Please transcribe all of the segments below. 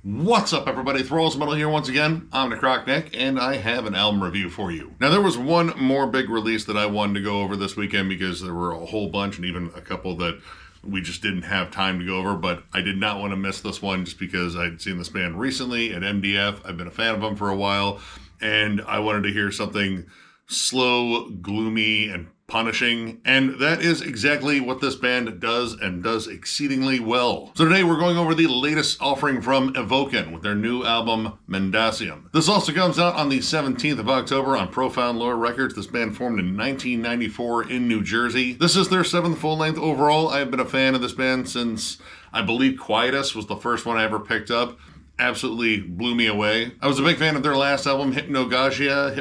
What's up, everybody? Thralls Metal here once again. I'm Necrotic Nick, and I have an album review for you. Now, there was one more big release that I wanted to go over this weekend because there were a whole bunch and even a couple that we just didn't have time to go over, but I did not want to miss this one just because I'd seen this band recently at MDF. I've been a fan of them for a while, and I wanted to hear something slow, gloomy, and punishing, and that is exactly what this band does, and does exceedingly well. So today we're going over the latest offering from Evoken with their new album, Mendacium. This also comes out on the 17th of October on Profound Lore Records. This band formed in 1994 in New Jersey. This is their 7th full-length overall. I have been a fan of this band since, I believe, Quietus was the first one I ever picked up. Absolutely blew me away. I was a big fan of their last album, Hypnagogia,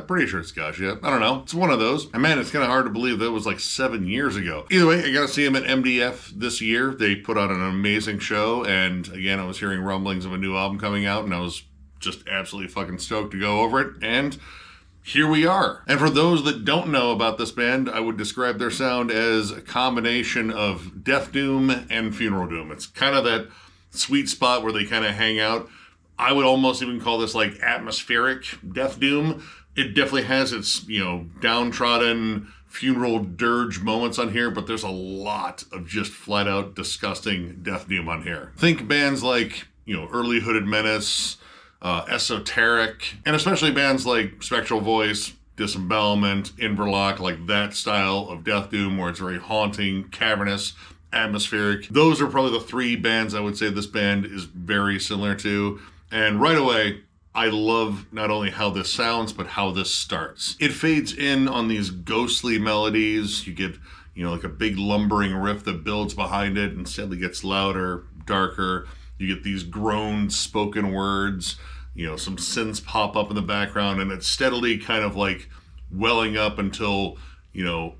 pretty sure it's Gagia. I don't know. It's one of those. And man, it's kind of hard to believe that was like 7 years ago. Either way, I got to see them at MDF this year. They put on an amazing show, and again, I was hearing rumblings of a new album coming out, and I was just absolutely fucking stoked to go over it, and here we are. And for those that don't know about this band, I would describe their sound as a combination of death doom and funeral doom. It's kind of that sweet spot where they kind of hang out. I would almost even call this like atmospheric death doom. It definitely has its, downtrodden funeral dirge moments on here, but there's a lot of just flat out disgusting death doom on here. Think bands like, Early Hooded Menace, Esoteric, and especially bands like Spectral Voice, Disembowelment, Inverloch, like that style of death doom where it's very haunting, cavernous, atmospheric. Those are probably the three bands I would say this band is very similar to. And right away, I love not only how this sounds, but how this starts. It fades in on these ghostly melodies. You get, like a big lumbering riff that builds behind it and steadily gets louder, darker. You get these groaned spoken words, some synths pop up in the background, and it's steadily kind of like welling up until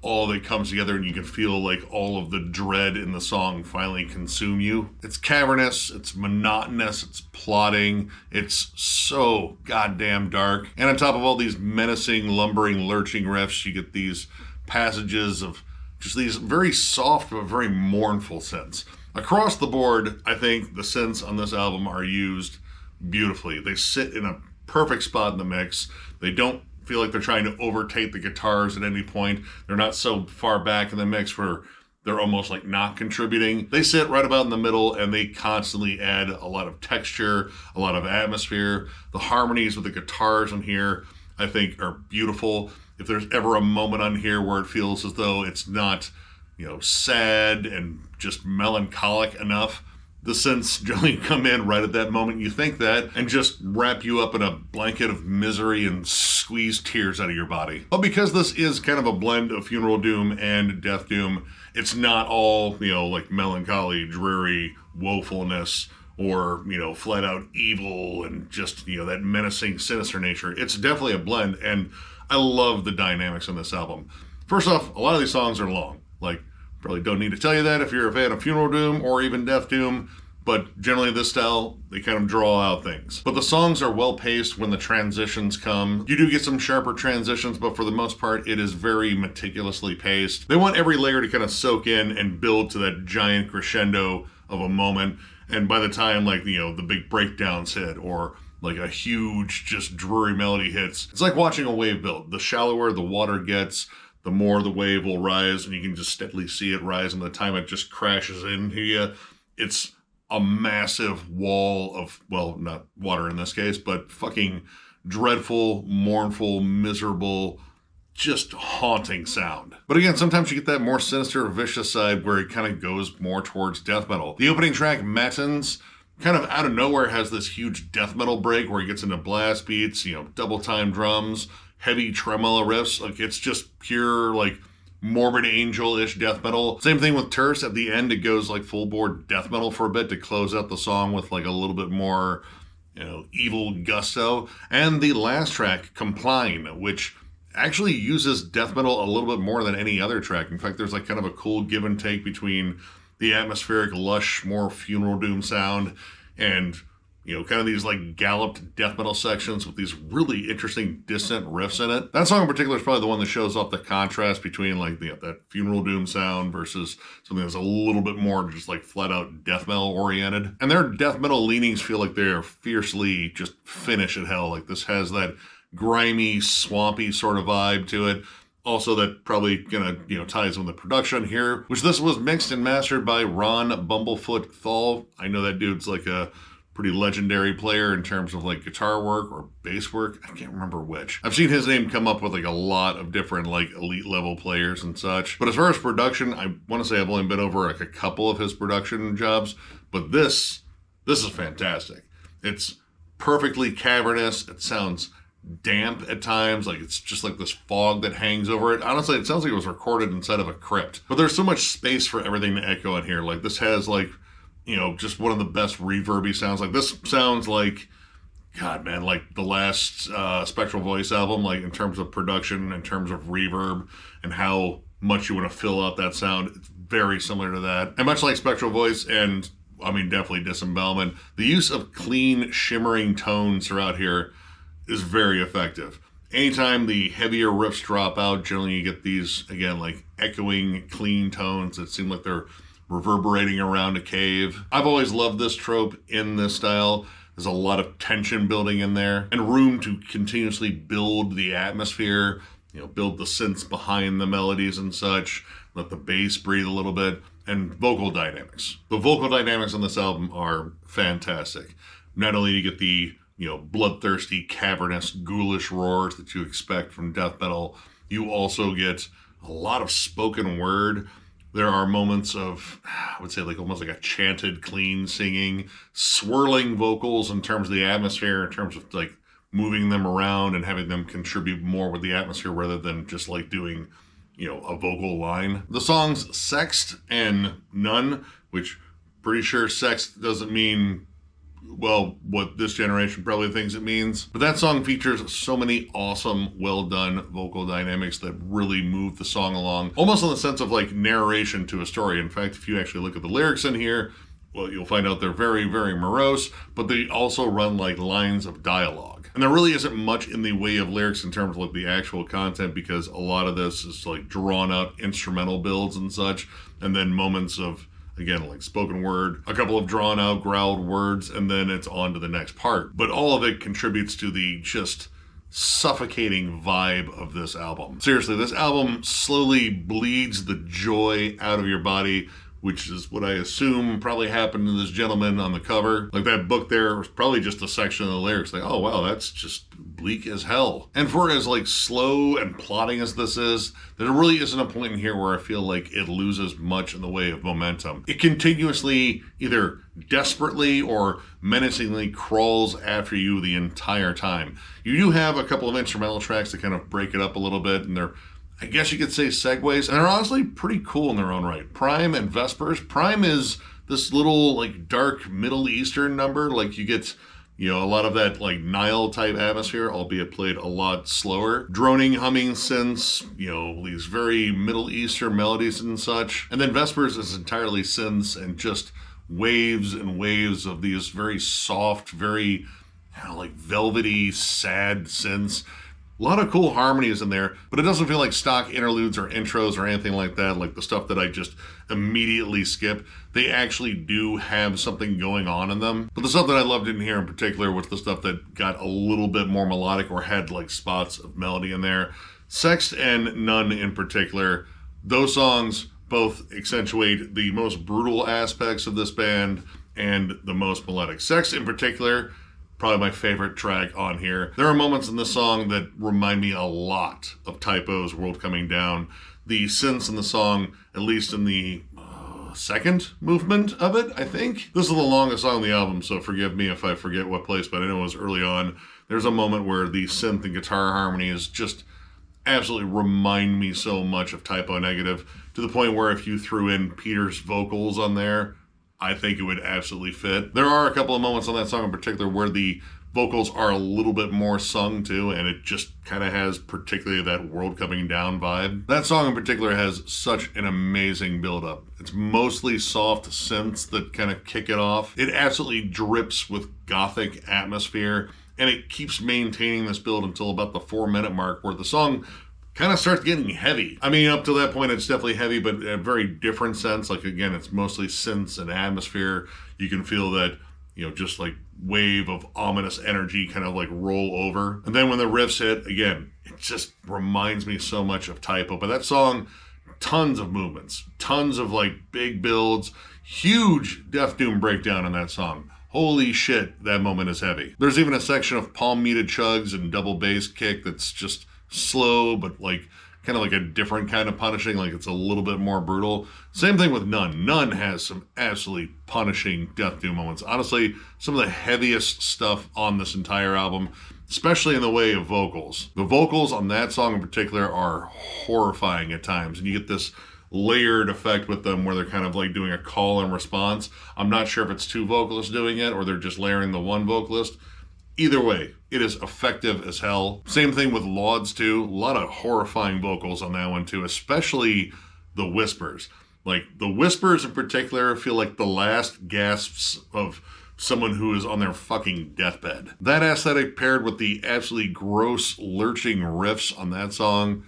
all that comes together and you can feel like all of the dread in the song finally consume you. It's cavernous, it's monotonous, it's plotting, it's so goddamn dark. And on top of all these menacing, lumbering, lurching riffs, you get these passages of just these very soft but very mournful synths. Across the board, I think the synths on this album are used beautifully. They sit in a perfect spot in the mix. They don't feel like they're trying to overtake the guitars at any point. They're not so far back in the mix where they're almost like not contributing. They sit right about in the middle, and they constantly add a lot of texture, a lot of atmosphere. The harmonies with the guitars on here, I think, are beautiful. If there's ever a moment on here where it feels as though it's not, sad and just melancholic enough, the synths generally come in right at that moment you think that and just wrap you up in a blanket of misery and squeeze tears out of your body. But because this is kind of a blend of funeral doom and death doom, it's not all, like melancholy, dreary woefulness or, flat out evil and just, that menacing, sinister nature. It's definitely a blend, and I love the dynamics on this album. First off, a lot of these songs are long. Like, probably don't need to tell you that if you're a fan of funeral doom or even death doom, but generally this style, they kind of draw out things. But the songs are well paced when the transitions come. You do get some sharper transitions, but for the most part, it is very meticulously paced. They want every layer to kind of soak in and build to that giant crescendo of a moment. And by the time, the big breakdowns hit or like a huge, just dreary melody hits, it's like watching a wave build. The shallower the water gets, the more the wave will rise, and you can just steadily see it rise, and by the time it just crashes into you, it's a massive wall of, well, not water in this case, but fucking dreadful, mournful, miserable, just haunting sound. But again, sometimes you get that more sinister, vicious side where it kind of goes more towards death metal. The opening track, Matins, kind of out of nowhere has this huge death metal break where he gets into blast beats, double time drums, heavy tremolo riffs. Like, it's just pure, like, Morbid Angel-ish death metal. Same thing with Terse. At the end, it goes like full board death metal for a bit to close out the song with like a little bit more, evil gusto. And the last track, Compline, which actually uses death metal a little bit more than any other track. In fact, there's like kind of a cool give and take between the atmospheric, lush, more funeral doom sound and kind of these like galloped death metal sections with these really interesting dissonant riffs in it. That song in particular is probably the one that shows off the contrast between like that funeral doom sound versus something that's a little bit more just like flat out death metal oriented. And their death metal leanings feel like they're fiercely just Finnish at hell. Like this has that grimy, swampy sort of vibe to it. Also, that probably gonna, ties in with the production here, which this was mixed and mastered by Ron Bumblefoot Thal. I know that dude's like a pretty legendary player in terms of like guitar work or bass work. I can't remember which. I've seen his name come up with like a lot of different like elite level players and such. But as far as production, I want to say I've only been over like a couple of his production jobs, but this is fantastic. It's perfectly cavernous. It sounds damp at times, like it's just like this fog that hangs over it. Honestly, it sounds like it was recorded inside of a crypt, but there's so much space for everything to echo in here. Like this has like, just one of the best reverby sounds. Like this sounds like, God, man, like the last Spectral Voice album, like in terms of production, in terms of reverb and how much you want to fill out that sound. It's very similar to that. And much like Spectral Voice and definitely Disembowelment, the use of clean shimmering tones throughout here is very effective. Anytime the heavier riffs drop out, generally you get these, again, like echoing clean tones that seem like they're reverberating around a cave. I've always loved this trope in this style. There's a lot of tension building in there and room to continuously build the atmosphere, build the synths behind the melodies and such, let the bass breathe a little bit, and vocal dynamics. The vocal dynamics on this album are fantastic. Not only do you get the bloodthirsty, cavernous, ghoulish roars that you expect from death metal, you also get a lot of spoken word. There are moments of, I would say, like almost like a chanted, clean singing, swirling vocals in terms of the atmosphere, in terms of like moving them around and having them contribute more with the atmosphere rather than just like doing, a vocal line. The songs Sext and None, which pretty sure Sext doesn't mean what this generation probably thinks it means. But that song features so many awesome, well-done vocal dynamics that really move the song along, almost in the sense of like narration to a story. In fact, if you actually look at the lyrics in here, you'll find out they're very, very morose, but they also run like lines of dialogue. And there really isn't much in the way of lyrics in terms of like the actual content, because a lot of this is like drawn out instrumental builds and such, and then moments of, again, like spoken word, a couple of drawn out growled words, and then it's on to the next part. But all of it contributes to the just suffocating vibe of this album. Seriously, this album slowly bleeds the joy out of your body, which is what I assume probably happened to this gentleman on the cover. Like that book there was probably just a section of the lyrics. Like, oh wow, that's just bleak as hell. And for as like slow and plotting as this is, there really isn't a point in here where I feel like it loses much in the way of momentum. It continuously either desperately or menacingly crawls after you the entire time. You do have a couple of instrumental tracks that kind of break it up a little bit, and they're, I guess you could say, segues, and they're honestly pretty cool in their own right. Prime and Vespers. Prime is this little like dark Middle Eastern number. Like you get, a lot of that like Nile type atmosphere, albeit played a lot slower. Droning, humming synths, these very Middle Eastern melodies and such. And then Vespers is entirely synths and just waves and waves of these very soft, very like velvety, sad synths. A lot of cool harmonies in there, but it doesn't feel like stock interludes or intros or anything like that, like the stuff that I just immediately skip. They actually do have something going on in them. But the stuff that I loved in here in particular was the stuff that got a little bit more melodic or had like spots of melody in there. Sext and None in particular, those songs both accentuate the most brutal aspects of this band and the most melodic. Sext in particular, probably my favorite track on here. There are moments in this song that remind me a lot of Typo's World Coming Down. The synths in the song, at least in the second movement of it, I think. This is the longest song on the album, so forgive me if I forget what place, but I know it was early on. There's a moment where the synth and guitar harmonies just absolutely remind me so much of Typo Negative, to the point where if you threw in Peter's vocals on there, I think it would absolutely fit. There are a couple of moments on that song in particular where the vocals are a little bit more sung too, and it just kind of has particularly that world coming down vibe. That song in particular has such an amazing build-up. It's mostly soft synths that kind of kick it off. It absolutely drips with gothic atmosphere, and it keeps maintaining this build until about the 4-minute mark where the song kind of starts getting heavy. I mean, up to that point, it's definitely heavy, but in a very different sense. Like, again, it's mostly synths and atmosphere. You can feel that, you know, just like wave of ominous energy kind of like roll over. And then when the riffs hit, again, it just reminds me so much of Typo. But that song, tons of movements, tons of like big builds, huge Death Doom breakdown in that song. Holy shit, that moment is heavy. There's even a section of palm-muted chugs and double bass kick that's just slow, but like kind of like a different kind of punishing, like it's a little bit more brutal. Same thing with None. None has some absolutely punishing Death Doom moments. Honestly, some of the heaviest stuff on this entire album, especially in the way of vocals. The vocals on that song in particular are horrifying at times, and you get this layered effect with them where they're kind of like doing a call and response. I'm not sure if it's two vocalists doing it or they're just layering the one vocalist. Either way, it is effective as hell. Same thing with Lauds too. A lot of horrifying vocals on that one too, especially the whispers. Like the whispers in particular feel like the last gasps of someone who is on their fucking deathbed. That aesthetic paired with the absolutely gross lurching riffs on that song.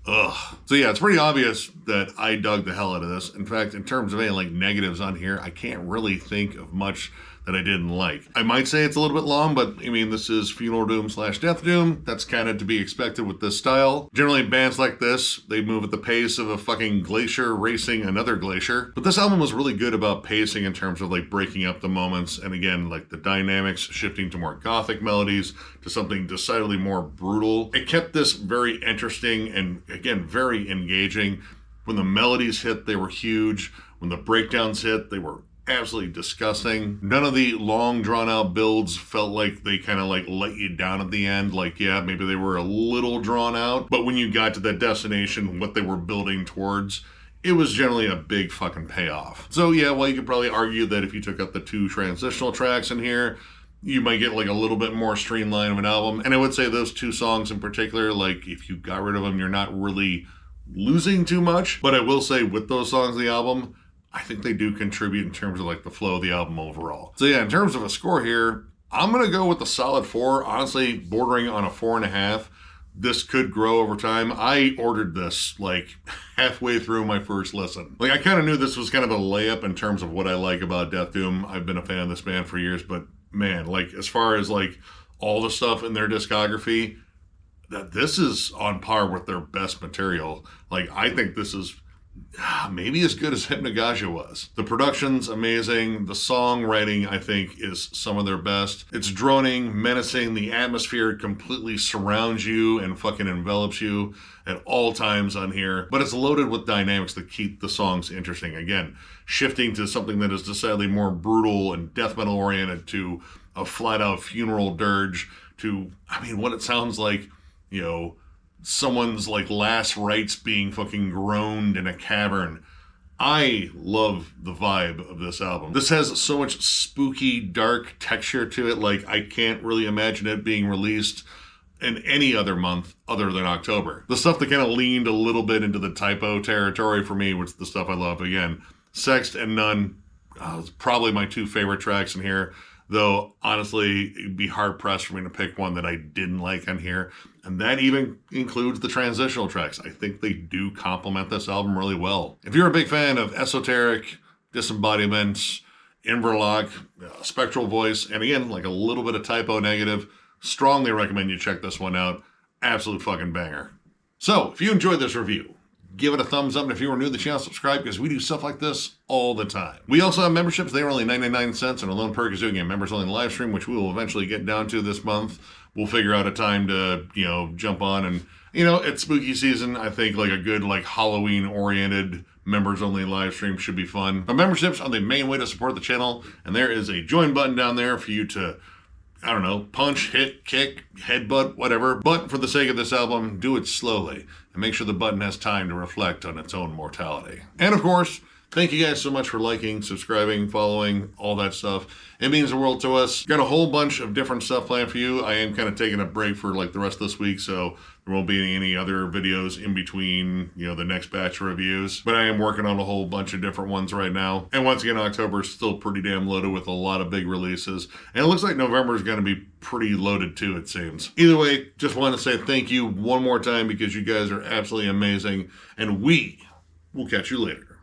Ugh. So yeah, it's pretty obvious that I dug the hell out of this. In fact, in terms of any like negatives on here, I can't really think of much that I didn't like. I might say it's a little bit long, but I mean, this is Funeral Doom / Death Doom. That's kind of to be expected with this style. Generally, bands like this, they move at the pace of a fucking glacier racing another glacier. But this album was really good about pacing in terms of like breaking up the moments. And again, like the dynamics shifting to more gothic melodies, to something decidedly more brutal. It kept this very interesting and again, very engaging. When the melodies hit, they were huge. When the breakdowns hit, they were absolutely disgusting. None of the long drawn out builds felt like they kind of like let you down at the end. Like, yeah, maybe they were a little drawn out, but when you got to that destination, what they were building towards, it was generally a big fucking payoff. So yeah, well, you could probably argue that if you took out the 2 transitional tracks in here, you might get like a little bit more streamlined of an album. And I would say those 2 songs in particular, like if you got rid of them, you're not really losing too much. But I will say with those songs of the album, I think they do contribute in terms of like the flow of the album overall. So yeah, in terms of a score here, I'm going to go with a solid 4, honestly bordering on a 4.5. This could grow over time. I ordered this like halfway through my first listen. Like I kind of knew this was kind of a layup in terms of what I like about Death Doom. I've been a fan of this band for years, but man, like as far as like all the stuff in their discography, that this is on par with their best material. Like I think this is maybe as good as Hypnagogia was. The production's amazing. The songwriting, I think, is some of their best. It's droning, menacing. The atmosphere completely surrounds you and fucking envelops you at all times on here. But it's loaded with dynamics that keep the songs interesting. Again, shifting to something that is decidedly more brutal and death metal oriented to a flat out funeral dirge to, I mean, what it sounds like, you know, someone's like last rites being fucking groaned in a cavern. I love the vibe of this album. This has so much spooky, dark texture to it. Like I can't really imagine it being released in any other month other than October. The stuff that kind of leaned a little bit into the Typo territory for me, which is the stuff I love. Again, Sext and None, it's probably my 2 favorite tracks in here. Though, honestly, it'd be hard-pressed for me to pick one that I didn't like on here. And that even includes the transitional tracks. I think they do complement this album really well. If you're a big fan of esoteric, disembodiment, Inverlock, spectral voice, and again, like a little bit of Typo negative, strongly recommend you check this one out. Absolute fucking banger. So, if you enjoyed this review, give it a thumbs up, and if you are new to the channel, subscribe, because we do stuff like this all the time. We also have memberships. They are only 99 cents, and a lone perk is doing a members-only live stream, which we will eventually get down to this month. We'll figure out a time to, you know, jump on, and, you know, it's spooky season. I think, like, a good, like, Halloween-oriented members-only live stream should be fun. But memberships are the main way to support the channel, and there is a join button down there for you to, I don't know, punch, hit, kick, headbutt, whatever. But for the sake of this album, do it slowly and make sure the button has time to reflect on its own mortality. And of course, Thank you guys so much for liking, subscribing, following, all that stuff. It means the world to us. Got a whole bunch of different stuff planned for you. I am kind of taking a break for like the rest of this week, so there won't be any other videos in between, the next batch of reviews. But I am working on a whole bunch of different ones right now. And once again, October is still pretty damn loaded with a lot of big releases. And it looks like November is going to be pretty loaded too, it seems. Either way, just want to say thank you one more time because you guys are absolutely amazing. And we will catch you later.